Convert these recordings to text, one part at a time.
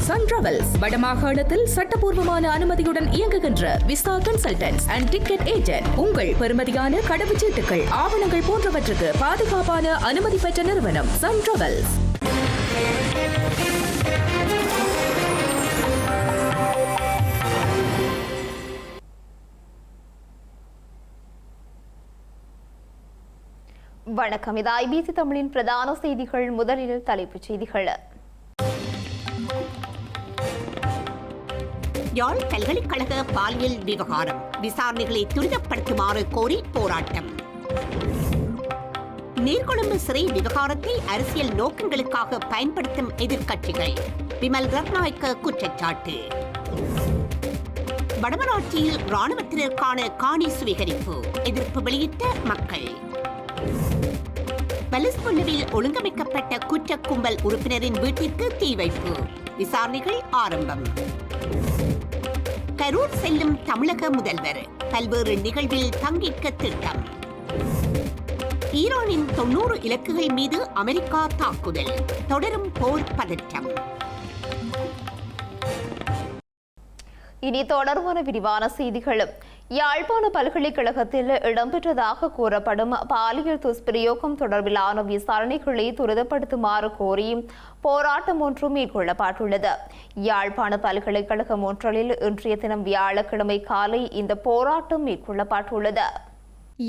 Sun travels வடமாகாணத்தில் சட்டபூர்வமான அனுமதியுடன் இயங்குகின்ற visa consultants and ticket agent. உங்கள் பெறுமதியான கடவுச்சீட்டுகள், ஆவணங்கள் போன்றவற்றுக்கு பாதுகாப்பான அனுமதி பெற்ற நிறுவனம் சன் டிராவல்ஸ். வணக்கம். இது ஐபிசி தமிழின் பிரதான செய்திகள். முதலில் தலைப்புச் செய்திகள். யாழ் பல்கலைக்கழக பாலியல் விவகாரம் விசாரணைகளை துரிதப்படுத்துமாறு கோரி போராட்டம். நீர்கொழும்பு சிறை விவகாரத்தை அரசியல் நோக்கங்களுக்காக பயன்படுத்தும் எதிர்க்கட்சிகள், விமல் ரத்நாயக்க குற்றச்சாட்டு. வடமராட்சியில் இராணுவத்தினருக்கான காணி சுவீகரிப்பு, எதிர்ப்பு வெளியிட்ட மக்கள். பலஸ்பொல்லுவில் ஒழுங்கமைக்கப்பட்ட குற்ற கும்பல் உறுப்பினரின் வீட்டிற்கு தீ வைப்பு, விசாரணைகள் ஆரம்பம். கரூர் செல்லும் தமிழக முதல்வர், பல்வேறு நிகழ்வில் பங்கேற்க திட்டம். ஈரானின் 90 இலக்குகள் மீது அமெரிக்கா தாக்குதல், தொடரும் போர் பதற்றம். இனி தொடர்பான விரிவான செய்திகள். யாழ்ப்பாண பல்கலைக்கழகத்தில் இடம்பெற்றதாக கூறப்படும் பாலியல் துஷ்பிரயோகம் தொடர்பிலான விசாரணைகளை துரிதப்படுத்துமாறு கோரி போராட்டம் ஒன்று மேற்கொள்ளப்பட்டுள்ளது. யாழ்ப்பாண பல்கலைக்கழகம் ஒன்றில் இன்றைய தினம் வியாழக்கிழமை காலை இந்த போராட்டம் மேற்கொள்ளப்பட்டுள்ளது.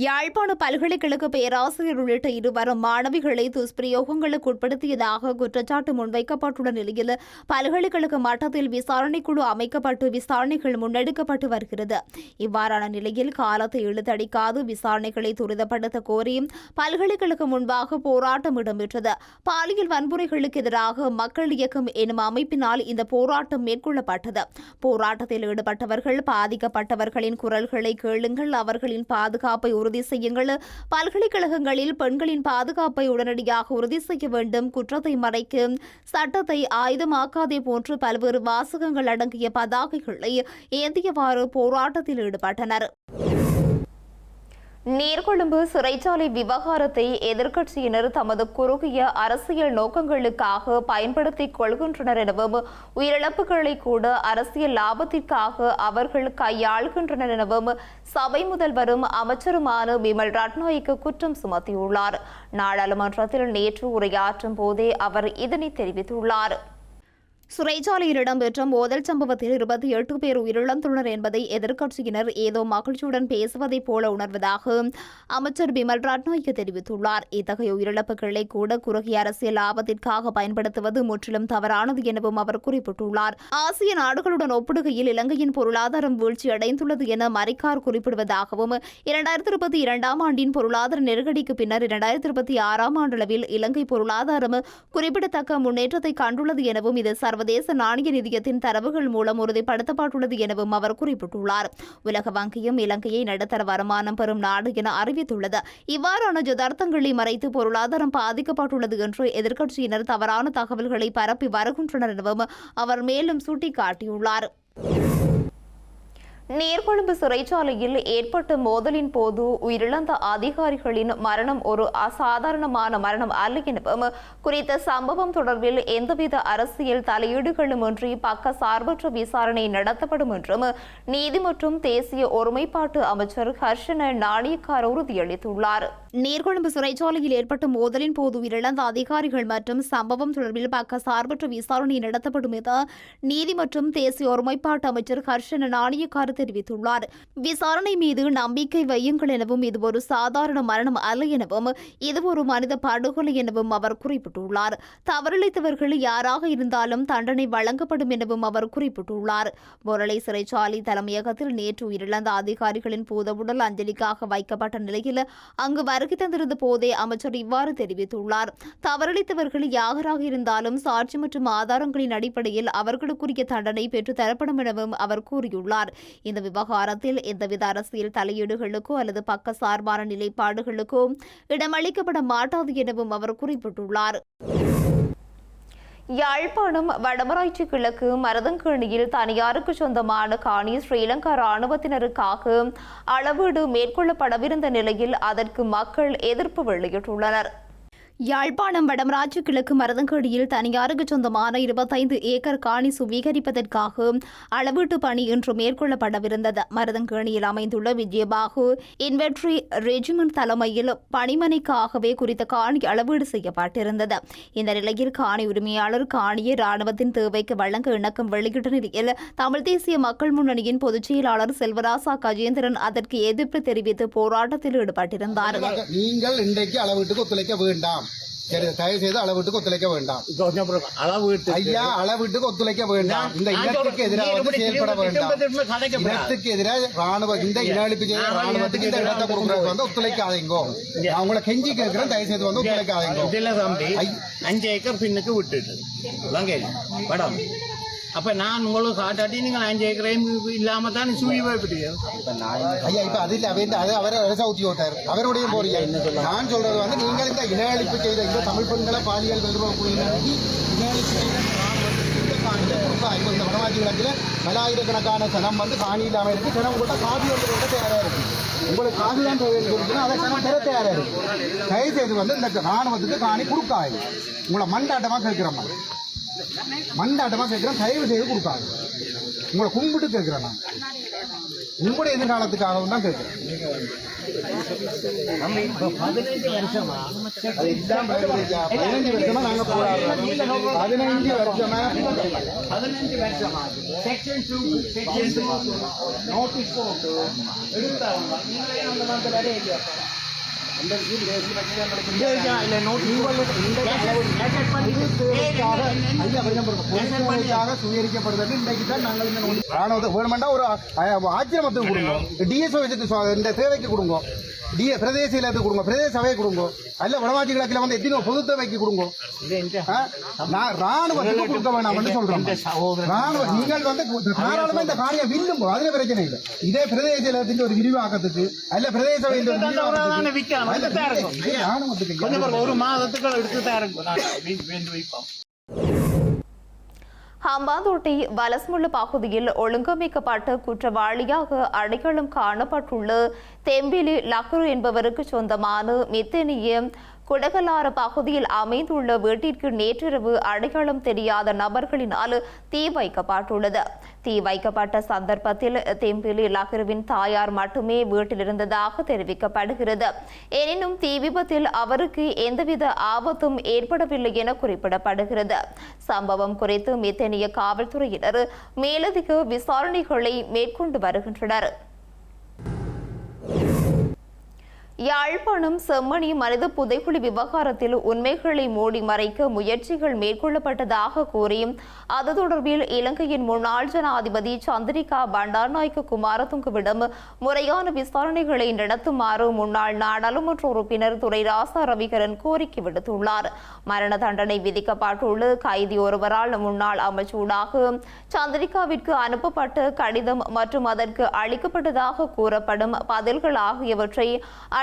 யாழ்ப்பாண பல்கலைக்கழக பேராசிரியர் உள்ளிட்ட இருவரும் மாணவிகளை துஷ்பிரயோகங்களுக்கு உட்படுத்தியதாக குற்றச்சாட்டு முன்வைக்கப்பட்டுள்ள நிலையில் பல்கலைக்கழக மட்டத்தில் விசாரணைக்குழு அமைக்கப்பட்டு விசாரணைகள் முன்னெடுக்கப்பட்டு வருகிறது. இவ்வாறான நிலையில் காலத்தை இழுத்தடிக்காது விசாரணைகளை துரிதப்படுத்த கோரி பல்கலைக்கழகம் முன்பாக போராட்டம் இடம்பெற்றது. பாலியல் வன்முறைகளுக்கு எதிராக மக்கள் இயக்கம் எனும் அமைப்பினால் இந்த போராட்டம் மேற்கொள்ளப்பட்டது. போராட்டத்தில் ஈடுபட்டவர்கள், பாதிக்கப்பட்டவர்களின் குரல்களை கேளுங்கள், அவர்களின் பாதுகாப்பை உறுதி செய்யுங்கள், பல்கலைக்கழகங்களில் பெண்களின் பாதுகாப்பை உடனடியாக உறுதி செய்ய வேண்டும், குற்றத்தை மறைக்க சட்டத்தை ஆயுதமாக்காதே போன்று பல்வேறு வாசகங்கள் அடங்கிய பதாகைகளை ஏந்தியவாறு போராட்டத்தில் ஈடுபட்டனர். நீர்கொழும்பு சிறைச்சாலை விவகாரத்தை எதிர்க்கட்சியினர் தமது குறுகிய அரசியல் நோக்கங்களுக்காக பயன்படுத்திக் கொள்கின்றனர் எனவும், உயிரிழப்புகளை கூட அரசியல் லாபத்திற்காக அவர்கள் கையாளுகின்றனர் எனவும் சபை முதல்வரும் அமைச்சருமான விமல் ரத்நாயக்க குற்றம் சுமத்தியுள்ளார். நாடாளுமன்றத்தில் நேற்று உரையாற்றும் போதே அவர் இதனை தெரிவித்துள்ளார். சிறைச்சாலையில் இடம்பெற்ற மோதல் சம்பவத்தில் 28 பேர் உயிரிழந்துள்ளனர் என்பதை எதிர்க்கட்சியினர் ஏதோ மகிழ்ச்சியுடன் பேசுவதைப் போல உணர்வதாக அமைச்சர் பிமல் ரத்நாயக்க தெரிவித்துள்ளார். இத்தகைய உயிரிழப்புகளை கூட குறுகிய அரசியல் லாபத்திற்காக பயன்படுத்துவது முற்றிலும் தவறானது எனவும் அவர் குறிப்பிட்டுள்ளார். ஆசிய நாடுகளுடன் ஒப்பிடுகையில் இலங்கையின் பொருளாதாரம் வீழ்ச்சியடைந்துள்ளது என மரிக்கார் குறிப்பிடுவதாகவும், 2022ஆம் ஆண்டின் பொருளாதார நெருக்கடிக்கு பின்னர் 2026ஆம் ஆண்டளவில் இலங்கை பொருளாதாரம் குறிப்பிடத்தக்க முன்னேற்றத்தை கண்டுள்ளது எனவும், இது சர்வதேச நாணய நிதியத்தின் தரவுகள் மூலம் உறுதிப்படுத்தப்பட்டுள்ளது எனவும் அவர் குறிப்பிட்டுள்ளார். உலக வங்கியும் இலங்கையை நடுத்தர வருமானம் பெறும் நாடு என அறிவித்துள்ளது. இவ்வாறான யதார்த்தங்களை மறைத்து பொருளாதாரம் பாதிக்கப்பட்டுள்ளது என்று எதிர்க்கட்சியினர் தவறான தகவல்களை பரப்பி வருகின்றனர் எனவும் அவர் மேலும் சுட்டிக்காட்டியுள்ளார். நீர்கொழும்பு சிறைச்சாலையில் ஏற்பட்ட மோதலின் போது உயிரிழந்த அதிகாரிகளின் மரணம் ஒரு அசாதாரணமான மரணம் அல்ல எனவும், குறித்த சம்பவம் தொடர்பில் எந்தவித அரசியல் தலையீடுகளுமின்றி பக்க சார்பற்ற விசாரணை நடத்தப்படும் என்றும் நீதி மற்றும் தேசிய ஒருமைப்பாட்டு அமைச்சர் ஹர்ஷன நாணயக்கார் உறுதியளித்துள்ளார். நீர்கொழும்பு சிறைச்சாலையில் ஏற்பட்ட மோதலின் போது உயிரிழந்த அதிகாரிகள் மற்றும் சம்பவம் தொடர்பில் பக்க சார்பற்ற விசாரணை நடத்தப்படும் என நீதி மற்றும் தேசிய ஒருமைப்பாட்டு அமைச்சர் ஹர்ஷன நாணயக்கார் தெரிவித்துள்ளார். விசாரணை மீது நம்பிக்கை வையுங்கள் எனவும், இது ஒரு சாதாரண மரணம் அல்ல எனவும், இது ஒரு மனித படுகொலை எனவும் அவர் குறிப்பிட்டுள்ளார். தவறிழைத்தவர்கள் யாராக இருந்தாலும் தண்டனை வழங்கப்படும் எனவும் அவர் குறிப்பிட்டுள்ளார். பொரளை சிறைச்சாலை தலைமையகத்தில் நேற்று உயிரிழந்த அதிகாரிகளின் பூதவுடல் அஞ்சலிக்காக வைக்கப்பட்ட நிலையில் அங்கு வருகை தந்திருந்த போதே அமைச்சர் இவ்வாறு தெரிவித்துள்ளார். தவறிழைத்தவர்கள் யாராக இருந்தாலும் சாட்சி மற்றும் ஆதாரங்களின் அடிப்படையில் அவர்களுக்குரிய தண்டனை பெற்றுத் தரப்படும் எனவும் அவர் கூறியுள்ளார். இந்த விவகாரத்தில் எந்தவித அரசியல் தலையீடுகளுக்கோ அல்லது பக்க சார்பான நிலைப்பாடுகளுக்கோ இடமளிக்கப்பட மாட்டாது எனவும் அவர் குறிப்பிட்டுள்ளார். யாழ்ப்பாணம் வடமராட்சி கிழக்கு மருதங்கேணியில் தனியாருக்கு சொந்தமான காணி ஸ்ரீலங்கா இராணுவத்தினருக்காக அளவீடு மேற்கொள்ளப்படவிருந்த நிலையில் அதற்கு மக்கள் எதிர்ப்பு வெளியிட்டுள்ளனர். யாழ்ப்பாணம் வடமராட்சி கிழக்கு மருதங்கடியில் தனியாருக்கு சொந்தமான 25 ஏக்கர் காணி சுவீகரிப்பதற்காக அளவீட்டு பணி இன்று மேற்கொள்ளப்படவிருந்தது. மருதங்கேணியில் அமைந்துள்ள விஜயபாகு இன்வென்ட்ரி ரெஜிமெண்ட் தலைமையில் பணிமனைக்காகவே குறித்த காணி அளவீடு செய்யப்பட்டிருந்தது. இந்த நிலையில் காணி உரிமையாளர் காணியை ராணுவத்தின் தேவைக்கு வழங்க இணக்கம் வெளியிட்ட நிலையில் தமிழ் தேசிய மக்கள் முன்னணியின் பொதுச் செயலாளர் செல்வராசா கஜேந்திரன் அதற்கு எதிர்ப்பு தெரிவித்து போராட்டத்தில் ஈடுபட்டிருந்தார். நீங்கள் இன்றைக்கு அளவீட்டுக்கு ஒத்துழைக்க வேண்டாம், தயவு செய்து அளவீட்டுக்கு ஒத்துழைக்க வேண்டாம். ஐயா, அளவீட்டுக்கு ஒத்துழைக்க வேண்டாம். இந்த இனத்துக்கு எதிராக செயல்பட வேண்டாம். இனத்துக்கு எதிராக ராணுவ இந்த இன அழிப்பு செய்ய ராணுவத்துக்கு இந்த இடத்தை கொடுக்கறது வந்து ஒத்துழைக்காதீங்கோ. நான் உங்களை கெஞ்சி கேட்கிறேன், தயவு செய்து வந்து ஒத்துழைக்காதீங்க. 5 ஏக்கர் பின்னுக்கு விட்டுட்டு மேடம், அப்ப நான் உங்களுக்கு காட்டாட்டி நீங்கள் 5 ஏக்கரையும் இல்லாம தான் சுழி போய்விட்டீங்க. ஐயா, இப்ப அது இல்ல, அவரை சவுத்தி ஓட்டார், அவருடைய போறீங்க. நான் சொல்றது வந்து நீங்கள் இந்த இன அழிப்பு செய்த இந்த தமிழ் பெண்களை பாலியல் வல்லுறவு இன அழிப்பு செய்த இந்த வடமாட்சி விளக்கில் பலாயிரக்கணக்கான சனம் வந்து காணி இல்லாமல் இருக்கு. சனம் கூட காதி வந்து தயாரா இருக்கு. உங்களுக்கு காதி தான் தேவைன்னு அதை சனம் பெற தயாரா இருக்கு. தயவு செய்து வந்து இந்த ராணுவத்துக்கு காணி கொடுக்காது. உங்களை மண்டாட்டமா கேட்கிறோம், மண்டாட்டமா கேட்கிறேன், தயவு செய்து கொடுக்காது. உங்களை கும்பிட்டு கேட்கிறேன், நான் உங்களுடைய எதிர்காலத்துக்காகவும் தான் கேட்கிறேன். 15 வருஷமா நாங்க போராடுறோம். 15 வருஷமா செக்ஷன் 2 நோட்டீஸ் போட்டு எடுத்தாங்க. நீங்களே அந்த மாதிரி வேற இல்லையா? சுவீகரிக்கப்படுவது இன்றைக்கு தான் நாங்கள் ராணுவத்தை வேணுமெண்டா ஒரு ஆச்சிரமத்துக்கு கொடுங்க, டிஎஸ்ஓ இந்த தேவைக்கு கொடுங்க, பிரதேச இலத்துக்கு கொடுங்க, பிரதேச சபையை கொடுங்க, அல்ல வடமாட்சி கிழக்கில் வந்து எத்தனை பொது தேவைக்கு கொடுங்க. ராணுவத்துக்கு கொடுக்க வேண்டாம் சொல்றோம். ராணுவ நீங்கள் வந்து தாராளமா இந்த காரியம் வில்லுங்க, அதுல பிரச்சனை இல்லை. இதே பிரதேச இலத்தின் ஒரு விரிவாக்கத்துக்கு அல்ல பிரதேச சபையின் ஒரு மாதத்துக்கு எடுத்து வைப்போம். ஹம்பாந்தோட்டை வலஸ்முள்ளு பகுதியில் ஒழுங்கமைக்கப்பட்ட குற்றவாளியாக அடையாளம் காணப்பட்டுள்ள தெம்பிலி லக்ரு என்பவருக்கு சொந்தமான மித்தனிய குடகலார பகுதியில் அமைந்துள்ள வீட்டிற்கு நேற்றிரவு அடையாளம் தெரியாத நபர்களினால் தீ வைக்கப்பட்டுள்ளது. தீ வைக்கப்பட்ட சந்தர்ப்பத்தில் தெம்பிலி லக்ருவின் தாயார் மட்டுமே வீட்டில் இருந்ததாக தெரிவிக்கப்படுகிறது. எனினும் தீ விபத்தில் அவருக்கு எந்தவித ஆபத்தும் ஏற்படவில்லை என குறிப்பிடப்படுகிறது. சம்பவம் குறித்து மித்தனிய காவல்துறையினர் மேலதிக விசாரணைகளை மேற்கொண்டு வருகின்றனர். யாழ்ப்பாணம் செம்மணி மனித புதைக்குழி விவகாரத்தில் உண்மைகளை மூடி மறைக்க முயற்சிகள் மேற்கொள்ளப்பட்டதாக கூறி அது தொடர்பில் இலங்கையின் முன்னாள் ஜனாதிபதி சந்திரிகா பண்டாரநாயக்க குமாரதுங்கவிடம் முறையான விசாரணைகளை நடத்துமாறு முன்னாள் நாடாளுமன்ற உறுப்பினர் துரைராசா ரவிகரன் கோரிக்கை விடுத்துள்ளார். மரண தண்டனை விதிக்கப்பட்டுள்ள கைதி ஒருவரால் முன்னாள் அமைச்சூடாக சந்திரிகாவிற்கு அனுப்பப்பட்ட கடிதம் மற்றும் அதற்கு அளிக்கப்பட்டதாக கூறப்படும் பதில்கள் ஆகியவற்றை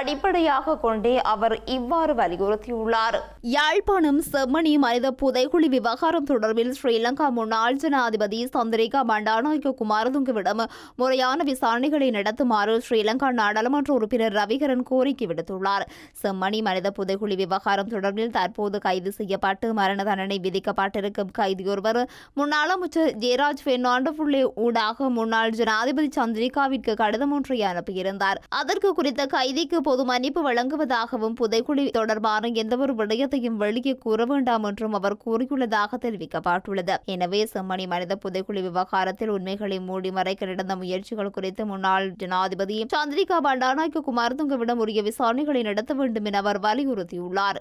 அடிப்படையாக கொண்டே அவர் இவ்வாறு வலியுறுத்தியுள்ளார். யாழ்ப்பாணம் செம்மணி மனித புதைக்குழி விவகாரம் தொடர்பில் ஸ்ரீலங்கா முன்னாள் ஜனாதிபதி சந்திரிகா பண்டாரநாயக்க குமாரதுங்கவிடம் முறையான விசாரணைகளை நடத்துமாறு ஸ்ரீலங்கா நாடாளுமன்ற உறுப்பினர் ரவிகரன் கோரிக்கை விடுத்துள்ளார். செம்மணி மனித புதைக்குழி விவகாரம் தொடர்பில் தற்போது கைது செய்யப்பட்டு மரண தண்டனை விதிக்கப்பட்டிருக்கும் கைதியொருவர் முன்னாள் அமைச்சர் ஜெயராஜ் பெர்னாண்டோ ஊடாக முன்னாள் ஜனாதிபதி சந்திரிகாவிற்கு கடிதம் ஒன்றை அனுப்பியிருந்தார். அதற்கு குறித்த கைதிக்கு பொது மன்னிப்பு வழங்குவதாகவும் புதைக்குழி தொடர்பான எந்தவொரு விடயத்தையும் வெளியே கூற வேண்டாம் என்றும் அவர் கூறியுள்ளதாக தெரிவிக்கப்பட்டுள்ளது. எனவே செம்மணி மனித புதைக்குழி விவகாரத்தில் உண்மைகளை மூடி மறைக்க நடந்த முயற்சிகள் குறித்து முன்னாள் ஜனாதிபதி சந்திரிகா பண்டாரநாயக்க குமாரதுங்கவிடம் உரிய விசாரணைகளை நடத்த வேண்டும் என அவர் வலியுறுத்தியுள்ளார்.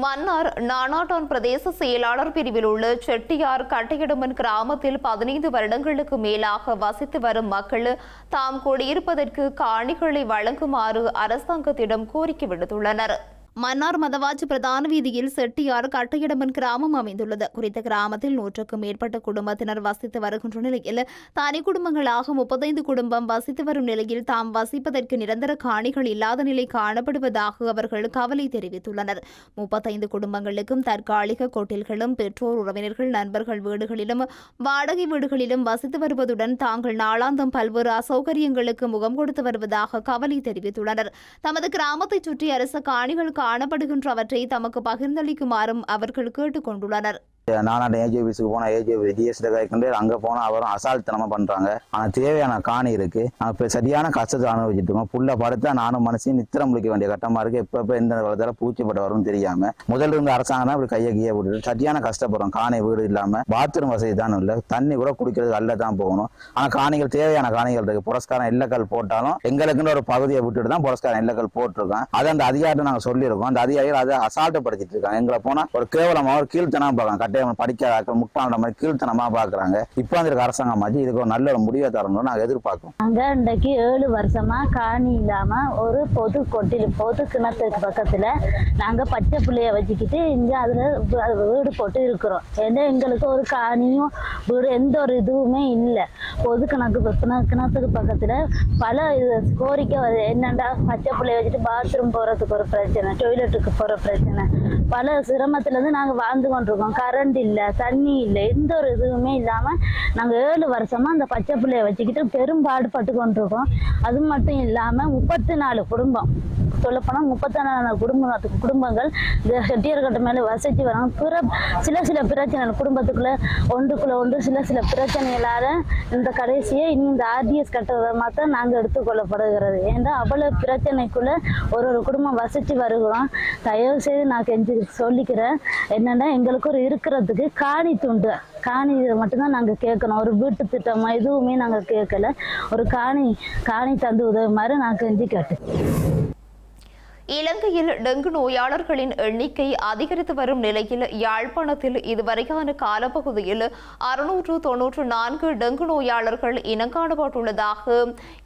மன்னார் நானாட்டான் பிரதேச செயலாளர் பிரிவில் உள்ள செட்டியார் கட்டையடமன் கிராமத்தில் 15 வருடங்களுக்கு மேலாக வசித்து வரும் மக்கள் தாம் குடியிருப்பதற்கு காணிகளை வழங்குமாறு அரசாங்கத்திடம் கோரிக்கை விடுத்துள்ளனர். மன்னார் மதவாச்சி பிரதான வீதியில் செட்டியார் கட்டையடமன் கிராமம் அமைந்துள்ளது. குறித்த கிராமத்தில் 100க்கும் மேற்பட்ட குடும்பத்தினர் வசித்து வருகின்ற நிலையில் தனி குடும்பங்களாக 35 குடும்பம் வசித்து வரும் நிலையில் தாம் வசிப்பதற்கு நிரந்தர காணிகள் இல்லாத நிலை காணப்படுவதாக அவர்கள் கவலை தெரிவித்துள்ளனர். 35 குடும்பங்களுக்கும் தற்காலிக கொட்டில்களும் பெற்றோர் உறவினர்கள் நண்பர்கள் வீடுகளிலும் வாடகை வீடுகளிலும் வசித்து வருவதுடன் தாங்கள் நாளாந்தம் பல்வேறு அசௌகரியங்களுக்கு முகம் கொடுத்து வருவதாக கவலை தெரிவித்துள்ளனர். தமது கிராமத்தை சுற்றி அரச காணிகள் காணப்படுகின்றவற்றை தமக்கு பகிர்ந்தளிக்குமாறும் அவர்கள் கேட்டுக் கொண்டுள்ளனர். நானாட்ட ஏஜி ஆஃபீஸுக்கு போனால் ஏஜி டிஎஸ்ல கைக்கொண்டு அங்கே போனால் அவரும் அசால்த்தனமாக பண்ணுறாங்க. ஆனால் தேவையான காணி இருக்குது. நாங்கள் இப்போ சரியான கஷ்டத்தை அனுபவிச்சுட்டு இருக்கோம். புள்ள படுத்தா நானும் மனசையும் நித்திரம் முடிக்க வேண்டிய கட்டமாக இருக்குது. எப்போ எந்த காலத்தில் பூச்சிப்பட்ட வரும்னு தெரியாமல் முதல்ல இருந்து அரசாங்கம் தான் இப்படி கையை கையை விட்டுட்டு சரியான கஷ்டப்படுறோம். காணி வீடு இல்லாமல் பாத்ரூம் வசதி தான் இல்லை. தண்ணி கூட குடிக்கிறது அல்ல தான் போகணும். ஆனால் காணிகள் தேவையான காணிகள் இருக்குது. புரஸ்காரம் எல்லக்கல் போட்டாலும் எங்களுக்குன்னு ஒரு பகுதியை விட்டுட்டு தான் புரஸ்காரம் எல்லக்கல் போட்டிருக்கோம். அதை அந்த அதிகாரிட்ட நாங்கள் சொல்லியிருக்கோம். அந்த அதிகாரிகள் அதை அசால்ட்டப்படுத்திட்டு இருக்காங்க. எங்களை போனால் ஒரு கேவலமாக ஒரு கீழ்த்தனமாக பார்க்கலாம். படிக்காத முட்டாள மாதிரி கீழ்த்தனமா பாக்குறாங்க. இப்ப வந்திருக்க அரசாங்கம் ஆச்சு இதுக்கு ஒரு நல்ல ஒரு முடிவை தரணும்னு நாங்க எதிர்பார்க்கிறோம். அங்க இன்றைக்கு 7 வருஷமா காணி இல்லாம ஒரு பொது கிணத்துக்கு பக்கத்துல நாங்க பச்சை பிள்ளைய வச்சுக்கிட்டு இங்க அதுல வீடு போட்டு இருக்கிறோம். ஏன்னா எங்களுக்கு ஒரு காணியும் வீடு எந்த ஒரு இதுவுமே இல்லை. பொது கிணத்துக்கு பக்கத்துல பல கோரிக்கை என்னண்டா பச்சை பிள்ளைய வச்சுட்டு பாத்ரூம் போறதுக்கு ஒரு பிரச்சனை, டொய்லெட்டுக்கு போற பிரச்சனை, பல சிரமத்துல இருந்து நாங்க வாழ்ந்து கொண்டிருக்கோம். கரண்ட் இல்லை, தண்ணி இல்லை, எந்த ஒரு இதுவுமே இல்லாம நாங்க 7 வருஷமா அந்த பச்சை பிள்ளைய வச்சுக்கிட்டு பெரும்பாடுபட்டு கொண்டிருக்கோம். அது மட்டும் இல்லாம 34 குடும்பம் சொல்லப்போனா 34 குடும்பங்கள் இந்த செட்டியார்கட்ட மேல வசிச்சு வராங்க. சில பிரச்சனை குடும்பத்துக்குள்ள ஒன்று சில பிரச்சனைகளால இந்த கடைசியை இனி இந்த ஆர்டிஎஸ் கட்டுறதை தான் நாங்க எடுத்துக்கொள்ளப்படுகிறது. ஏன்னா அவ்வளவு பிரச்சனைக்குள்ள ஒரு குடும்பம் வசிச்சு வருகிறோம். தயவு செய்து நான் கெஞ்சி சொல்லிக்கிறேன். என்னன்னா எங்களுக்கு ஒரு இருக்கிறதுக்கு காணி துண்டு காணி மட்டும்தான் நாங்க கேட்கணும். ஒரு வீட்டு திட்டமா எதுவுமே நாங்க கேட்கல. ஒரு காணி தந்து உதவுமாறு நான் கெஞ்சி கேட்டேன். இலங்கையில் டெங்கு நோயாளர்களின் எண்ணிக்கை அதிகரித்து வரும் நிலையில் யாழ்ப்பாணத்தில் இதுவரையான காலப்பகுதியில் 694 டெங்கு நோயாளர்கள் இனங்காணப்பட்டுள்ளதாக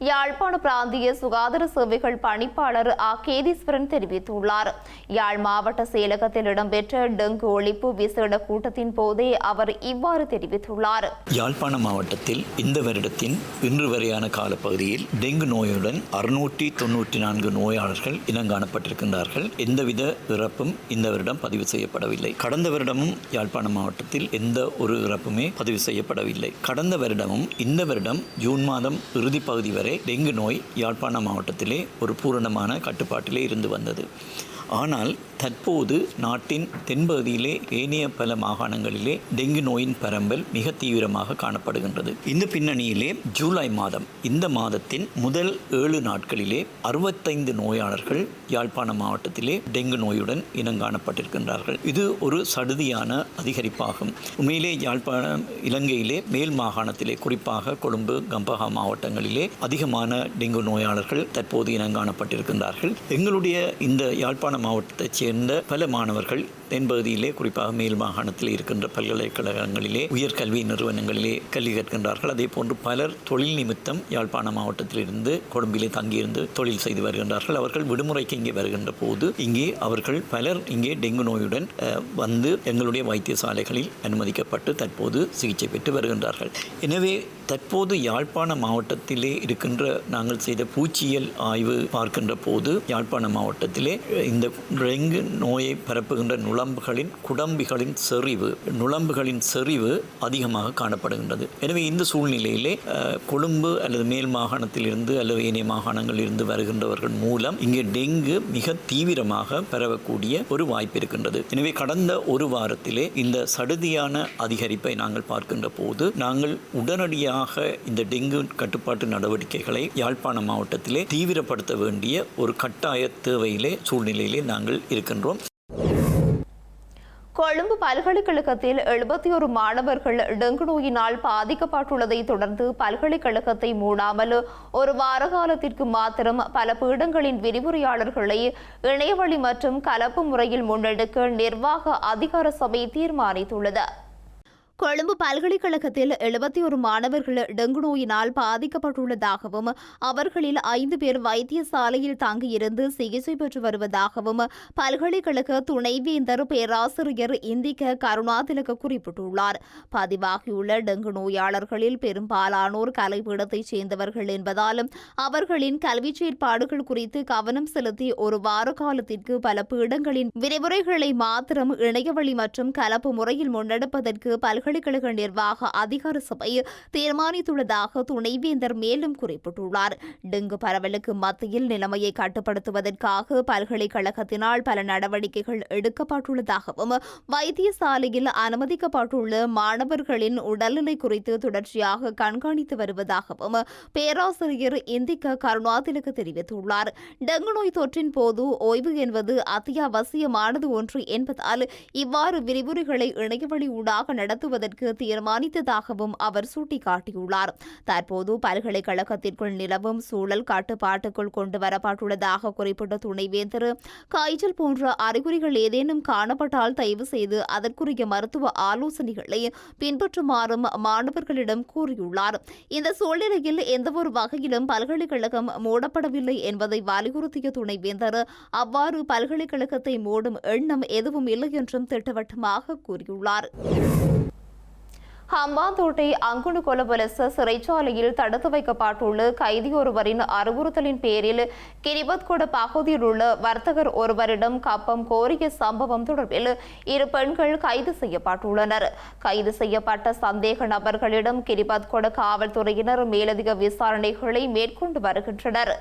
யாழ்ப்பாண பிராந்திய சுகாதார சேவைகள் பணிப்பாளர் கேதீஸ்வரன் தெரிவித்துள்ளார். யாழ் மாவட்ட செயலகத்தில் இடம்பெற்ற டெங்கு ஒழிப்பு விசேட கூட்டத்தின் போதே அவர் இவ்வாறு தெரிவித்துள்ளார். யாழ்ப்பாண மாவட்டத்தில் இந்த வருடத்தின் இன்று வரையான காலப்பகுதியில் டெங்கு நோயுடன் 694 நோயாளர்கள் இனங்காணப்பட்டார்கள். எந்தவித இறப்பும் இந்த வருடம் பதிவு செய்யப்படவில்லை. கடந்த வருடமும் யாழ்ப்பாண மாவட்டத்தில் எந்த ஒரு இறப்புமே பதிவு செய்யப்படவில்லை. கடந்த வருடமும் இந்த வருடம் ஜூன் மாதம் இறுதி பகுதி வரை டெங்கு நோய் யாழ்ப்பாண மாவட்டத்திலே ஒரு பூரணமான கட்டுப்பாட்டிலே இருந்து வந்தது. ஆனால் தற்போது நாட்டின் தென்பகுதியிலே ஏனைய பல மாகாணங்களிலே டெங்கு நோயின் பரம்பல் மிக தீவிரமாக காணப்படுகின்றது. இந்த பின்னணியிலே ஜூலை மாதம் இந்த மாதத்தின் முதல் 7 நாட்களிலே 65 நோயாளர்கள் யாழ்ப்பாண மாவட்டத்திலே டெங்கு நோயுடன் இனங்காணப்பட்டிருக்கின்றார்கள். இது ஒரு சடுதியான அதிகரிப்பாகும். உண்மையிலே யாழ்ப்பாணம் இலங்கையிலே மேல் மாகாணத்திலே குறிப்பாக கொழும்பு கம்பஹா மாவட்டங்களிலே அதிகமான டெங்கு நோயாளர்கள் தற்போது இனங்காணப்பட்டிருக்கின்றார்கள். எங்களுடைய இந்த யாழ்ப்பாண மாவட்டத்தைச் சேர்ந்த பல மாணவர்கள் தென்பகுதியிலே குறிப்பாக மேல் மாகாணத்தில் இருக்கின்ற பல்கலைக்கழகங்களிலே உயர்கல்வி நிறுவனங்களிலே கல்வி கற்கின்றார்கள். அதே போன்று பலர் தொழில் நிமித்தம் யாழ்ப்பாண மாவட்டத்திலிருந்து கொழும்பிலே தங்கியிருந்து தொழில் செய்து வருகின்றார்கள். அவர்கள் விடுமுறைக்கு இங்கே வருகின்ற போது இங்கே அவர்கள் பலர் இங்கே டெங்கு நோயுடன் வந்து எங்களுடைய வைத்தியசாலைகளில் அனுமதிக்கப்பட்டு தற்போது சிகிச்சை பெற்று வருகின்றார்கள். எனவே தற்போது யாழ்ப்பாண மாவட்டத்திலே இருக்கின்ற நாங்கள் செய்த பூச்சியியல் ஆய்வு பார்க்கின்ற போது யாழ்ப்பாண மாவட்டத்திலே இந்த டெங்கு நோயை பரப்புகின்ற நுளம்புகளின் செறிவு அதிகமாக காணப்படுகின்றது. எனவே இந்த சூழ்நிலையிலே கொழும்பு அல்லது மேல் மாகாணத்திலிருந்து அல்லது ஏனைய மாகாணங்களில் இருந்து வருகின்றவர்கள் மூலம் இங்கே டெங்கு மிக தீவிரமாக பரவக்கூடிய ஒரு வாய்ப்பு இருக்கின்றது. எனவே கடந்த ஒரு வாரத்திலே இந்த சடுதியான அதிகரிப்பை நாங்கள் பார்க்கின்ற போது நாங்கள் உடனடியாக இந்த டெங்கு கட்டுப்பாட்டு நடவடிக்கைகளை யாழ்ப்பாண மாவட்டத்திலே தீவிரப்படுத்த வேண்டிய ஒரு கட்டாய தேவையிலே சூழ்நிலையிலே நாங்கள் இருக்கின்றோம். கொழும்பு பல்கலைக்கழகத்தில் 71 மாணவர்கள் டெங்கு நோயினால் பாதிக்கப்பட்டுள்ளதை தொடர்ந்து பல்கலைக்கழகத்தை மூடாமல் ஒரு வார காலத்திற்கு மாத்திரம் பல பீடங்களின் விரிவுரையாளர்களை இணையவழி மற்றும் கலப்பு முறையில் முன்னெடுக்க நிர்வாக அதிகார சபை தீர்மானித்துள்ளது. கொழும்பு பல்கலைக்கழகத்தில் 71 மாணவர்கள் டெங்கு நோயினால் பாதிக்கப்பட்டுள்ளதாகவும் அவர்களில் 5 பேர் வைத்தியசாலையில் தங்கியிருந்து சிகிச்சை பெற்று வருவதாகவும் பல்கலைக்கழக துணைவேந்தர் பேராசிரியர் இந்திக்க கருணாதிலக குறிப்பிட்டுள்ளார். பதிவாகியுள்ள டெங்கு நோயாளர்களில் பெரும்பாலானோர் கலைப்பீடத்தைச் சேர்ந்தவர்கள் என்பதாலும் அவர்களின் கல்வி செயற்பாடுகள் குறித்து கவனம் செலுத்தி ஒரு வார காலத்திற்கு பல பீடங்களின் விரிவுரைகளை மாத்திரம் இணையவழி மற்றும் கலப்பு முறையில் முன்னெடுப்பதற்கு பல்கலைக்கழக நிர்வாக அதிகார சபை தீர்மானித்துள்ளதாக துணைவேந்தர் மேலும் குறிப்பிட்டுள்ளார். டெங்கு பரவலுக்கு மத்தியில் நிலைமையை கட்டுப்படுத்துவதற்காக பல்கலைக்கழகத்தினால் பல நடவடிக்கைகள் எடுக்கப்பட்டுள்ளதாகவும் வைத்தியசாலையில் அனுமதிக்கப்பட்டுள்ள மாணவர்களின் உடல்நிலை குறித்து தொடர்ச்சியாக கண்காணித்து வருவதாகவும் பேராசிரியர் இந்திக்க கருணாதிலக தெரிவித்துள்ளார். டெங்கு நோய் தொற்றின் போது ஓய்வு என்பது அத்தியாவசியமானது ஒன்று என்பதால் இவ்வாறு விரிவுரைகளை இணையவழி ஊடாக நடத்துவதற்கு தீர்மானித்ததாகவும் அவர் சுட்டிக்காட்டியுள்ளார். தற்போது பல்கலைக்கழகத்திற்குள் நிலவும் சூழல் கட்டுப்பாட்டுக்குள் கொண்டு வரப்பட்டுள்ளதாக குறிப்பிட்ட துணைவேந்தர், காய்ச்சல் போன்ற அறிகுறிகள் ஏதேனும் காணப்பட்டால் தயவு செய்து அதற்குரிய மருத்துவ ஆலோசனைகளை பின்பற்றுமாறும் மாணவர்களிடம் கூறியுள்ளார். இந்த சூழ்நிலையில் எந்தவொரு வகையிலும் பல்கலைக்கழகம் மூடப்படவில்லை என்பதை வலியுறுத்திய துணைவேந்தர், அவ்வாறு பல்கலைக்கழகத்தை மூடும் எண்ணம் எதுவும் இல்லை என்றும் திட்டவட்டமாக கூறியுள்ளார். ஹம்பாந்தோட்டை அங்குணுகொல பொலிஸ் சிறைச்சாலையில் தடுத்து வைக்கப்பட்டுள்ள கைதி ஒருவரின் அறிவுறுத்தலின் பேரில் கிரிபத்கொட பகுதியில் உள்ள வர்த்தகர் ஒருவரிடம் கப்பம் கோரிய சம்பவம் தொடர்பில் 2 பெண்கள் கைது செய்யப்பட்டுள்ளனர். கைது செய்யப்பட்ட சந்தேக நபர்களிடம் கிரிபத்கொட காவல்துறையினர் மேலதிக விசாரணைகளை மேற்கொண்டு வருகின்றனர்.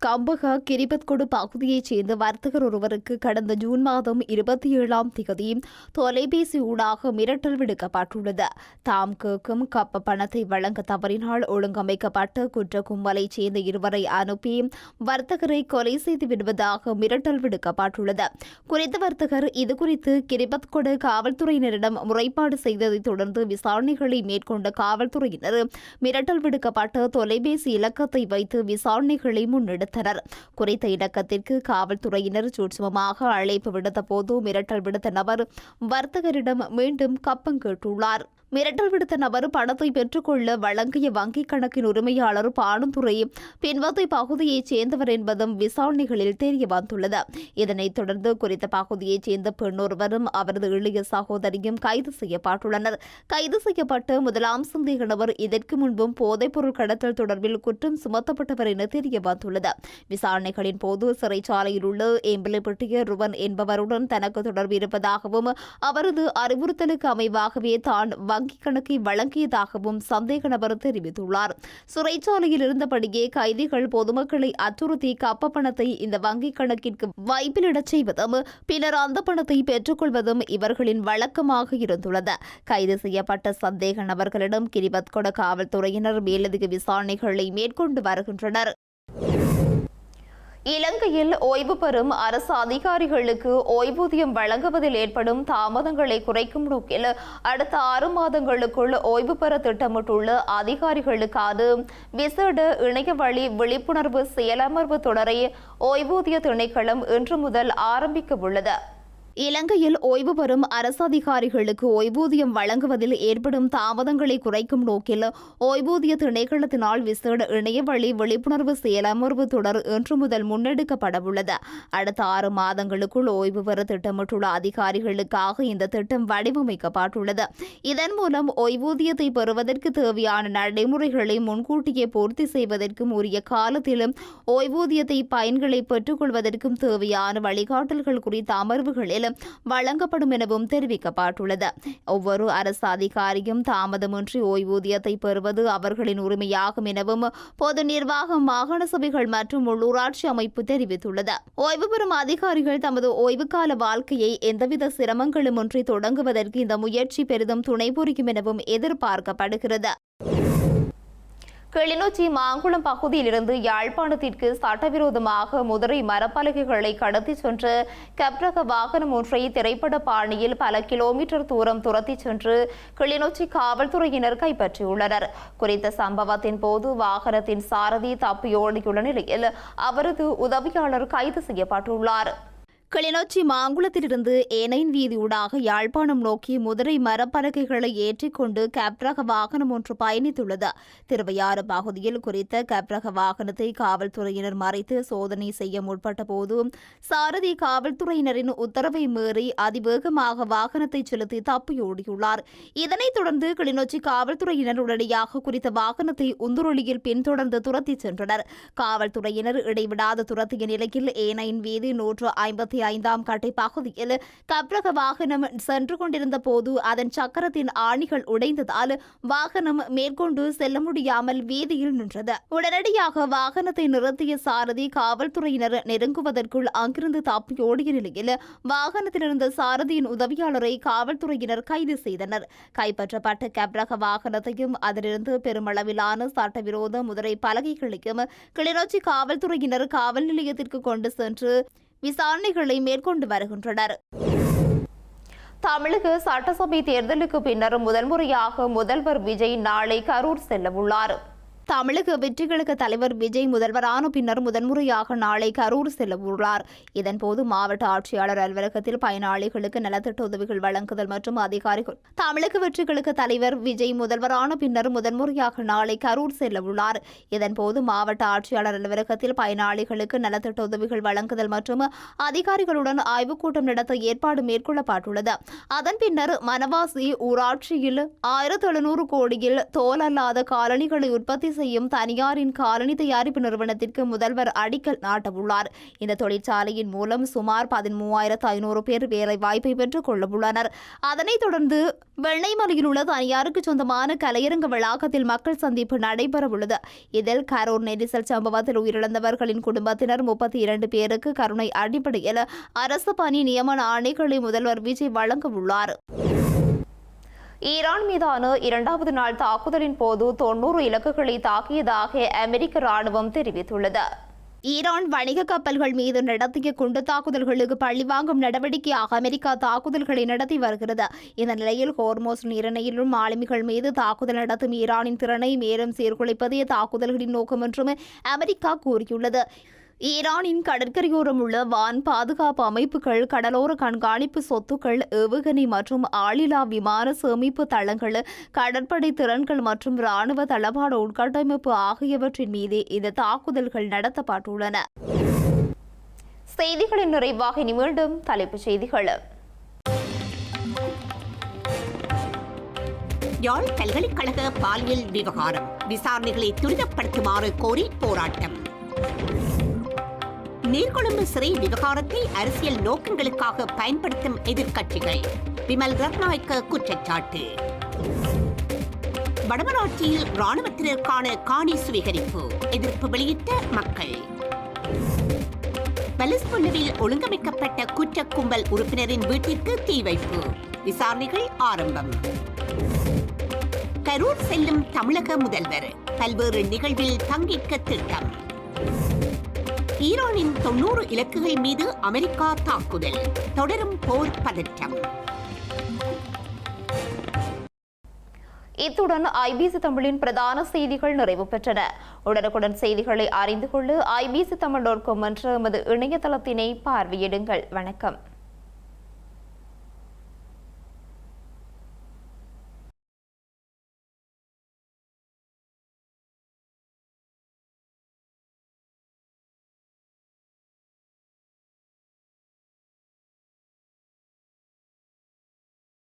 கம்பக கிரிபத்கொடு பகுதியைச் சேர்ந்த வர்த்தகர் ஒருவருக்கு கடந்த ஜூன் மாதம் 27ஆம் தேதி தொலைபேசி ஊடாக மிரட்டல் விடுக்கப்பட்டுள்ளது. தாம் கேட்கும் கப்ப பணத்தை வழங்க தவறினால் ஒழுங்கமைக்கப்பட்ட குற்ற கும்பலைச் சேர்ந்த 2 அனுப்பி வர்த்தகரை கொலை செய்து விடுவதாக மிரட்டல் விடுக்கப்பட்டுள்ளது. குறித்த வர்த்தகர் இதுகுறித்து கிரிபத்கொடு காவல்துறையினரிடம் முறைப்பாடு செய்ததைத் தொடர்ந்து விசாரணைகளை மேற்கொண்ட காவல்துறையினர் மிரட்டல் விடுக்கப்பட்ட தொலைபேசி இலக்கத்தை வைத்து விசாரணைகளை முன்னெடுத்தனர். குறித்த இலக்கத்திற்கு காவல்துறையினர் சூட்சுமமாக அழைப்பு விடுத்த போது மிரட்டல் விடுத்த நபர் வர்த்தகரிடம் மீண்டும் கப்பம் கேட்டுள்ளார். மிரட்டல் விடுத்த நபர் பணத்தை பெற்றுக்கொள்ள வழங்கிய வங்கிக் கணக்கின் உரிமையாளர் பானுந்துறை பின்வத்தை பகுதியைச் சேர்ந்தவர் என்பதும் விசாரணைகளில் தெரியவந்துள்ளது. இதனைத் தொடர்ந்து குறித்த பகுதியைச் சேர்ந்த பெண்ணொருவரும் அவரது இளைய சகோதரியும் கைது செய்யப்பட்டுள்ளனர். கைது செய்யப்பட்ட முதலாம் சந்தேக நபர் இதற்கு முன்பும் போதைப்பொருள் கடத்தல் தொடர்பில் குற்றம் சுமத்தப்பட்டவர் என தெரியவந்துள்ளது. விசாரணைகளின் போது சிறைச்சாலையில் உள்ள எம்பிலிப்பட்டிய ருவன் என்பவருடன் தனக்கு தொடர்பு இருப்பதாகவும் அவரது அறிவுறுத்தலுக்கு அமைவாகவே தான் வங்கிக் கணக்கை வழங்கியதாகவும் சந்தேக நபர் தெரிவித்துள்ளார். சிறைச்சாலையில் இருந்தபடியே கைதிகள் பொதுமக்களை அச்சுறுத்தி கப்ப பணத்தை இந்த வங்கிக் கணக்கிற்கு வைப்பிலிடச் செய்வதும் பின்னர் அந்த பணத்தை பெற்றுக்கொள்வதும் இவர்களின் வழக்கமாக இருந்துள்ளது. கைது செய்யப்பட்ட சந்தேக நபர்களிடம் கிரிபத்கொட காவல்துறையினர் மேலதிக விசாரணைகளை மேற்கொண்டு வருகின்றனர். இலங்கையில் ஓய்வு பெறும் அரசு அதிகாரிகளுக்கு ஓய்வூதியம் வழங்குவதில் ஏற்படும் தாமதங்களை குறைக்கும் நோக்கில் அடுத்த 6 மாதங்களுக்குள் ஓய்வு பெற திட்டமிட்டுள்ள அதிகாரிகளுக்கான விசேட இணையவழி விழிப்புணர்வு செயலமர்வு தொடரை ஓய்வூதிய திணைக்களம் இன்று முதல் ஆரம்பிக்க உள்ளது. இலங்கையில் ஓய்வு பெறும் அரசு அதிகாரிகளுக்கு ஓய்வூதியம் வழங்குவதில் ஏற்படும் தாமதங்களை குறைக்கும் நோக்கில் ஓய்வூதிய திணைக்களத்தினால் விசேட இணையவழி விழிப்புணர்வு செயலமர்வு தொடர் இன்று முதல் முன்னெடுக்கப்படவுள்ளது. அடுத்த 6 மாதங்களுக்குள் ஓய்வு பெற திட்டமிட்டுள்ள அதிகாரிகளுக்காக இந்த திட்டம் வடிவமைக்கப்பட்டுள்ளது. இதன் மூலம் ஓய்வூதியத்தை பெறுவதற்கு தேவையான நடைமுறைகளை முன்கூட்டியே பூர்த்தி செய்வதற்கும் உரிய காலத்திலும் ஓய்வூதியத்தை பயன்களை பெற்றுக் கொள்வதற்கும் தேவையான வழிகாட்டல்கள் குறித்த அமர்வுகளில் வழங்கப்படும் எனவும் தெரிவிக்கப்பட்டுள்ளது. ஒவ்வொரு அரசு அதிகாரியும் தாமதமின்றி ஓய்வூதியத்தை பெறுவது அவர்களின் உரிமையாகும் எனவும் பொது நிர்வாகம், மாகாண சபைகள் மற்றும் உள்ளூராட்சி அமைப்பு தெரிவித்துள்ளது. ஓய்வு பெறும் அதிகாரிகள் தமது ஓய்வுகால வாழ்க்கையை எந்தவித சிரமங்களுமின்றி தொடங்குவதற்கு இந்த முயற்சி பெரிதும் துணை புரியும் எனவும் எதிர்பார்க்கப்படுகிறது. கிளிநொச்சி மாங்குளம் பகுதியிலிருந்து யாழ்ப்பாணத்திற்கு சட்டவிரோதமாக முதிரை மரப்பலகைகளை கடத்தி சென்று கப்ரக வாகனம் ஒன்றை திரைப்பட பாணியில் பல கிலோமீட்டர் தூரம் துரத்தி சென்று கிளிநொச்சி காவல்துறையினர் கைப்பற்றியுள்ளனர். குறித்த சம்பவத்தின் போது வாகனத்தின் சாரதி தப்பியோடியுள்ள நிலையில் அவரது உதவியாளர் கைது செய்யப்பட்டுள்ளார். கிளிநொச்சி மாங்குளத்திலிருந்து ஏனைன் வீதியூடாக யாழ்ப்பாணம் நோக்கி முதிரை மரப்பலகைகளை ஏற்றிக்கொண்டு கேப்ரக வாகனம் ஒன்று பயணித்துள்ளது. திருவையாறு பகுதியில் குறித்த கேப்ரக வாகனத்தை காவல்துறையினர் மறைத்து சோதனை செய்ய முற்பட்ட போது சாரதி காவல்துறையினரின் உத்தரவை மீறி அதிவேகமாக வாகனத்தை செலுத்தி தப்பியோடியுள்ளார். இதனைத் தொடர்ந்து கிளிநொச்சி காவல்துறையினர் உடனடியாக குறித்த வாகனத்தை உந்துருளியில் பின்தொடர்ந்து துரத்தி சென்றனர். காவல்துறையினர் இடைவிடாத துரத்திய நிலையில் ஏனைன் வீதி 150 45ஆம் கட்டை பகுதியில் கப்ரக வாகனம் சென்று கொண்டிருந்த போது அதன் சக்கரத்தின் ஆணிகள் உடைந்ததால் வாகனம் மேற்கொண்டு செல்ல முடியாமல் வீதியில் நின்றது. உடனடியாக வாகனத்தை நிறுத்திய சாரதி காவல்துறையினர் நெருங்குவதற்குள் அங்கிருந்து தப்பி ஓடிய நிலையில் வாகனத்தில் இருந்த சாரதியின் உதவியாளரை காவல்துறையினர் கைது செய்தனர். கைப்பற்றப்பட்ட கப்ரக வாகனத்தையும் அதிலிருந்து பெருமளவிலான சட்டவிரோத முதிரை பலகைகளையும் கிளிநொச்சி காவல்துறையினர் காவல் நிலையத்திற்கு கொண்டு சென்று விசாரணைகளை மேற்கொண்டு வருகின்றனர். தமிழக சட்டசபை தேர்தலுக்கு பின்னர் முதன்முறையாக முதல்வர் விஜய் நாளை கரூர் செல்ல உள்ளார். தமிழக வெற்றிக்கழக தலைவர் விஜய் முதல்வரான பின்னர் முதன்முறையாக நாளை கரூர் செல்ல உள்ளார். இதன்போது மாவட்ட ஆட்சியாளர் அலுவலகத்தில் பயனாளிகளுக்கு நலத்திட்ட உதவிகள் வழங்குதல் மற்றும் அதிகாரிகள். தமிழக வெற்றிக்கழக தலைவர் விஜய் முதல்வரான பின்னர் முதன்முறையாக நாளை கரூர் செல்ல உள்ளார். இதன்போது மாவட்ட ஆட்சியாளர் அலுவலகத்தில் பயனாளிகளுக்கு நலத்திட்ட உதவிகள் வழங்குதல் மற்றும் அதிகாரிகளுடன் ஆய்வுக் கூட்டம் நடத்த ஏற்பாடு மேற்கொள்ளப்பட்டுள்ளது. அதன் பின்னர் மனவாசி ஊராட்சியில் 1700 கோடியில் தோல் அல்லாத காலணிகளை உற்பத்தி செய்யும் தனியாரின் காலனி தயாரிப்பு நிறுவனத்திற்கு முதல்வர் அடிக்கல் நாட்டவுள்ளார். இந்த தொழிற்சாலையின் மூலம் சுமார் 13,500 பேர் வேலை வாய்ப்பை பெற்றுக் கொள்ளவுள்ளனர். அதனைத் தொடர்ந்து வெள்ளைமலையில் உள்ள தனியாருக்கு சொந்தமான கலையரங்க வளாகத்தில் மக்கள் சந்திப்பு நடைபெறவுள்ளது. இதில் கரூர் நெரிசல் சம்பவத்தில் உயிரிழந்தவர்களின் குடும்பத்தினர் 32 பேருக்கு கருணை அடிப்படையில் அரசு பணி நியமன ஆணைகளை முதல்வர் விஜய் வழங்க உள்ளார். ஈரான் மீதான 2வது நாள் தாக்குதலின் போது 90 இலக்குகளை தாக்கியதாக அமெரிக்க ராணுவம் தெரிவித்துள்ளது. ஈரான் வணிக கப்பல்கள் மீது நடத்திய குண்டு தாக்குதல்களுக்கு பழிவாங்கும் நடவடிக்கையாக அமெரிக்கா தாக்குதல்களை நடத்தி வருகிறது. இந்த நிலையில் ஹோர்மோஸ் நீரிணையிலும் மாலுமிகள் மீது தாக்குதல் நடத்தும் ஈரானின் திறனை மேலும் சீர்குலைப்பதே தாக்குதல்களின் நோக்கம் என்றும் அமெரிக்கா கூறியுள்ளது. ஈரானின் கடற்கரையோரம் உள்ள வான் பாதுகாப்பு அமைப்புகள், கடலோர கண்காணிப்பு சொத்துக்கள், ஏவுகணை மற்றும் ஆளில்லா விமான சேமிப்பு தளங்கள், கடற்படை திறன்கள் மற்றும் இராணுவ தளவாட உட்கட்டமைப்பு ஆகியவற்றின் மீது இந்த தாக்குதல்கள் நடத்தப்பட்டுள்ளன. செய்திகளின் நிறைவாக மீண்டும் தலைப்புச் செய்திகள். யாழ் பல்கலைக்கழக பாலியல் விவகாரம் விசாரணைகளை துரிதப்படுத்துமாறு கோரி போராட்டம். நீர்கொழும்பு சிறை விவகாரத்தை அரசியல் நோக்கங்களுக்காக பயன்படுத்தும் எதிர்க்கட்சிகள், விமல் ரத்நாயக்க குற்றச்சாட்டு. வடமராட்சியில் இராணுவத்தினருக்கான காணி சுவீகரிப்பு, எதிர்ப்பு வெளியிட்ட மக்கள். பலிஸ்பொல்லுவில் ஒழுங்கமைக்கப்பட்ட குற்ற கும்பல் உறுப்பினரின் வீட்டிற்கு தீ வைப்பு, விசாரணைகள் ஆரம்பம். கரூர் செல்லும் தமிழக முதல்வர், பல்வேறு நிகழ்வில் பங்கேற்க திட்டம். ஈரானின் 90 இலக்குகள் மீது அமெரிக்கா தாக்குதல், தொடரும் போர் பதற்றம். இத்துடன் ஐபிசி தமிழின் பிரதான செய்திகள் நிறைவு பெற்றன. உடனுக்குடன் செய்திகளை அறிந்து கொள்ள ibctamil.com என்ற எமது இணையதளத்தினை பார்வையிடுங்கள். வணக்கம்.